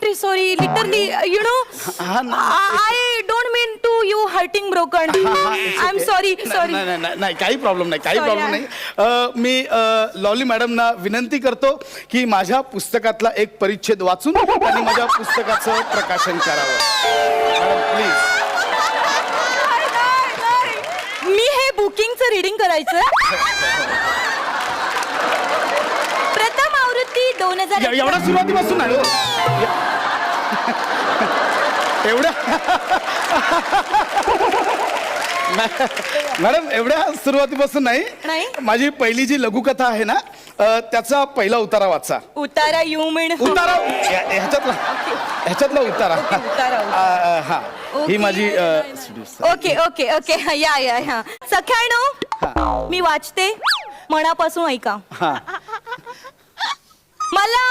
Literally sorry literally you know I don't mean to you hurting broken I am sorry sorry. नाही काही problem नाही, काही Sorry, problem नाही. मी lolly मॅडमना विनंती करतो की माझ्या पुस्तकातला एक परिच्छेद वाचून आणि माझ्या पुस्तकाचं प्रकाशन करावं. Madam please. मी हे बुकिंगचं रीडिंग करायचं. प्रथम आवृत्ती 2000. एवढ्या सुरुवातीपासून नाही हो. एवढ्या मॅडम एवढ्या सुरुवातीपासून नाही? नाही. माझी पहिली जी लघुकथा आहे ना त्याचा पहिला उतारा वाचा. उतारा यू मीन उतारा ह्याच्यातला उतारा. हा ही माझी ओके ओके ओके या या या सख्यानो मी वाचते मनापासून ऐका. मला